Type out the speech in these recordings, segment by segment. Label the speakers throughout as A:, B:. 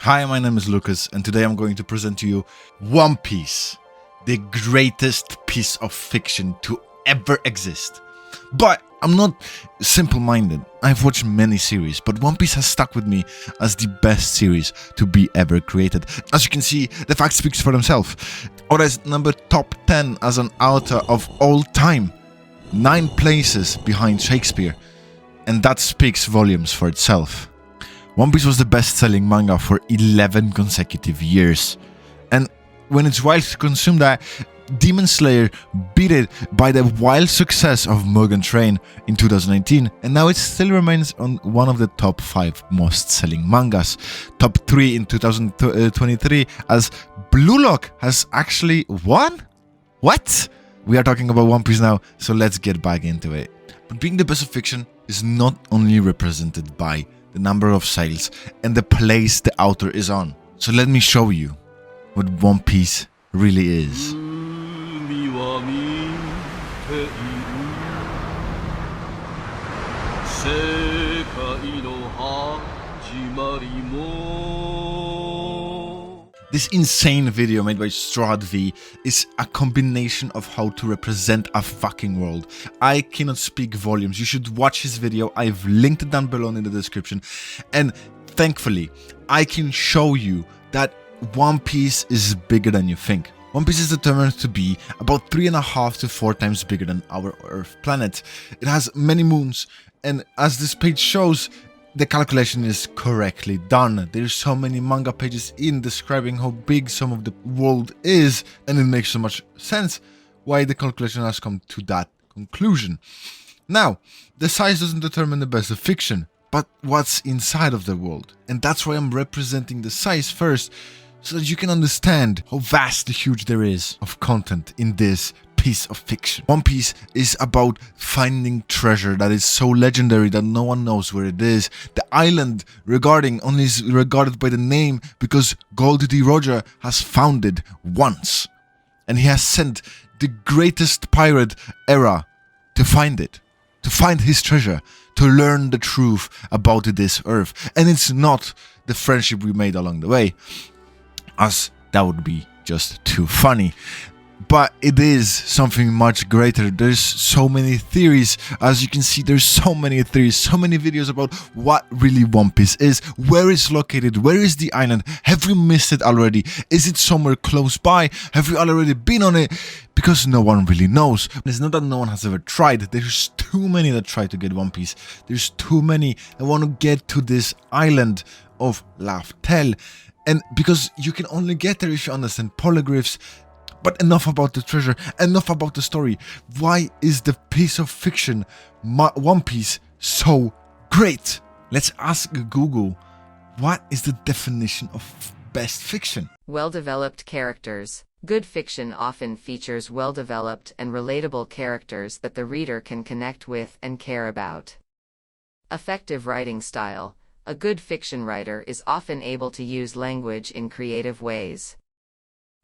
A: Hi, my name is Lucas, and today I'm going to present to you One Piece, the greatest piece of fiction to ever exist. But I'm not simple-minded. I've watched many series, but One Piece has stuck with me as the best series to be ever created. As you can see, the fact speaks for themselves. Oda is number top 10 as an author of all time, 9 places behind Shakespeare, and that speaks volumes for itself. One Piece was the best-selling manga for 11 consecutive years, and when it's widely consumed, Demon Slayer beat it by the wild success of Mugen Train in 2019, and now it still remains on one of the top 5 most-selling mangas. Top 3 in 2023, as Blue Lock has actually won? What? We are talking about One Piece now, so let's get back into it. But being the best of fiction is not only represented by the number of sales and the place the author is on. So let me show you what One Piece really is. This insane video made by Straw V is a combination of how to represent a fucking world. I cannot speak volumes. You should watch his video. I've linked it down below in the description. And thankfully, I can show you that One Piece is bigger than you think. One Piece is determined to be about 3.5 to 4 times bigger than our Earth planet. It has many moons, and as this page shows, the calculation is correctly done. There's so many manga pages in describing how big some of the world is, and it makes so much sense why the calculation has come to that conclusion. Now, the size doesn't determine the best of fiction, but what's inside of the world. And that's why I'm representing the size first, so that you can understand how vastly huge there is of content in this piece of fiction. One Piece is about finding treasure that is so legendary that no one knows where it is. The island only is regarded by the name because Gold D. Roger has found it once. And he has sent the greatest pirate era to find it. To find his treasure. To learn the truth about this earth. And it's not the friendship we made along the way, as that would be just too funny. But it is something much greater. There's so many theories. As you can see, there's so many theories, so many videos about what really One Piece is, where it's located, where is the island, have we missed it already, is it somewhere close by, have we already been on it, because no one really knows. It's not that no one has ever tried, there's too many that try to get One Piece, there's too many that want to get to this island of Laftel, and because you can only get there if you understand polyglyphs. But enough about the treasure, enough about the story. Why is the piece of fiction, One Piece, so great? Let's ask Google, what is the definition of best fiction?
B: Well-developed characters. Good fiction often features well-developed and relatable characters that the reader can connect with and care about. Effective writing style. A good fiction writer is often able to use language in creative ways.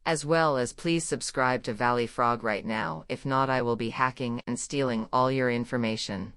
B: As well as please subscribe to Valley Frog right now, if not I will be hacking and stealing all your information.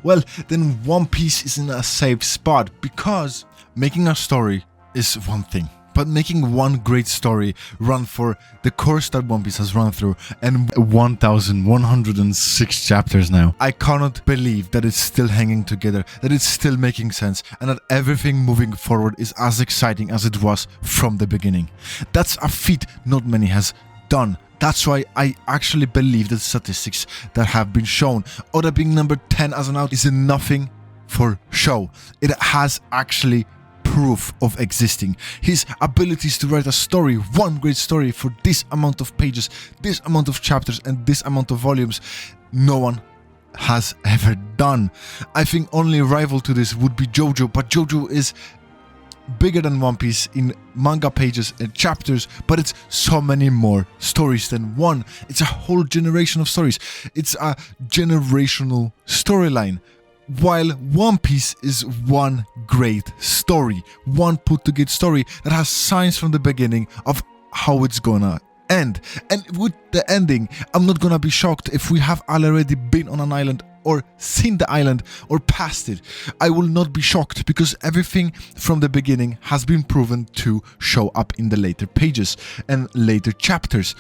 A: Well, then One Piece is in a safe spot, because making a story is one thing, but making one great story run for the course that One Piece has run through, and 1,106 chapters now. I cannot believe that it's still hanging together, that it's still making sense, and that everything moving forward is as exciting as it was from the beginning. That's a feat not many has done. That's why I actually believe the statistics that have been shown. Oda being number 10 as an out is nothing for show. It has actually proof of existing. His abilities to write a story, one great story for this amount of pages, this amount of chapters, and this amount of volumes, no one has ever done. I think only rival to this would be JoJo, but JoJo is bigger than One Piece in manga pages and chapters, but it's so many more stories than one. It's a whole generation of stories. It's a generational storyline. While One Piece is one great story, one put-together story that has signs from the beginning of how it's gonna end. And with the ending, I'm not gonna be shocked if we have already been on an island or seen the island or passed it, I will not be shocked because everything from the beginning has been proven to show up in the later pages and later chapters.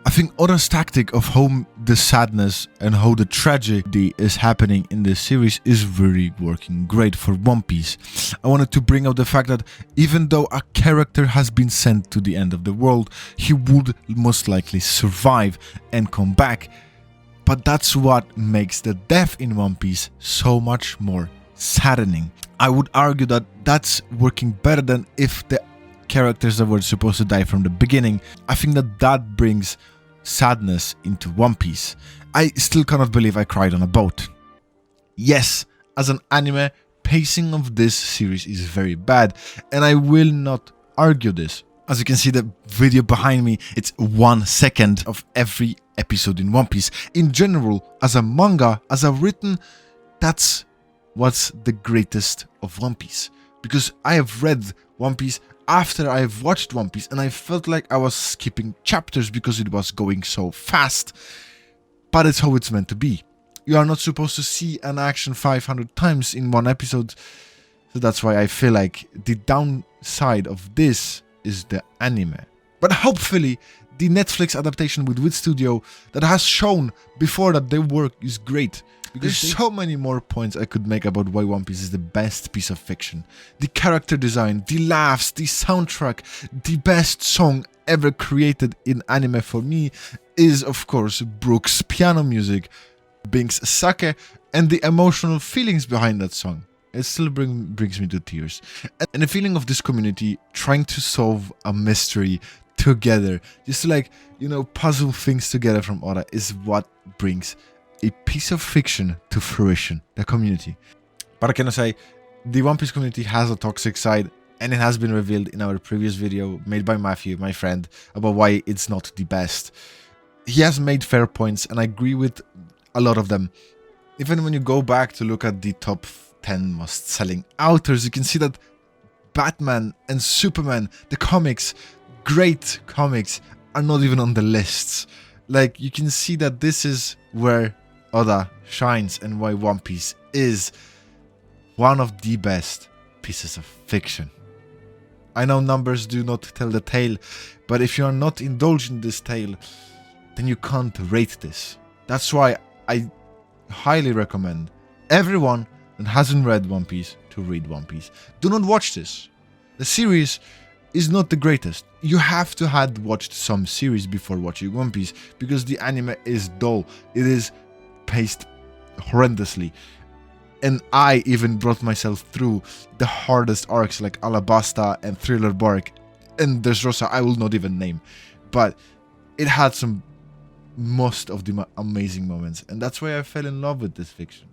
A: I think Oda's tactic of how the sadness and how the tragedy is happening in this series is really working great for One Piece. I wanted to bring out the fact that even though a character has been sent to the end of the world, he would most likely survive and come back. But that's what makes the death in One Piece so much more saddening. I would argue that that's working better than if the characters that were supposed to die from the beginning. I think that brings sadness into One Piece. I still cannot believe I cried on a boat. Yes, as an anime, pacing of this series is very bad, and I will not argue this. As you can see, the video behind me, it's 1 second of every episode in One Piece. In general, as a manga, as a written, that's what's the greatest of One Piece. Because I have read One Piece after I've watched One Piece, and I felt like I was skipping chapters because it was going so fast. But it's how it's meant to be. You are not supposed to see an action 500 times in one episode. So that's why I feel like the downside of this is the anime. But hopefully, the Netflix adaptation with Wit Studio that has shown before that their work is great. Because there's so many more points I could make about why One Piece is the best piece of fiction. The character design, the laughs, the soundtrack, the best song ever created in anime for me is, of course, Brook's piano music, Bink's sake, and the emotional feelings behind that song. It still brings me to tears. And the feeling of this community trying to solve a mystery together, just to, like, puzzle things together from Oda, is what brings a piece of fiction to fruition, the community. But I cannot say, the One Piece community has a toxic side, and it has been revealed in our previous video made by Matthew, my friend, about why it's not the best. He has made fair points, and I agree with a lot of them. Even when you go back to look at the top 10 most selling authors, you can see that Batman and Superman, the comics, great comics, are not even on the lists. Like, you can see that this is where Oda shines and why One Piece is one of the best pieces of fiction. I know numbers do not tell the tale, but if you are not indulged in this tale, then you can't rate this. That's why I highly recommend everyone that hasn't read One Piece to read One Piece. Do not watch this. The series is not the greatest. You have to have watched some series before watching One Piece, because the anime is dull. It is paced horrendously. And I even brought myself through the hardest arcs like Alabasta and Thriller Bark. And there's Rosa I will not even name. But it had most of the amazing moments. And that's why I fell in love with this fiction.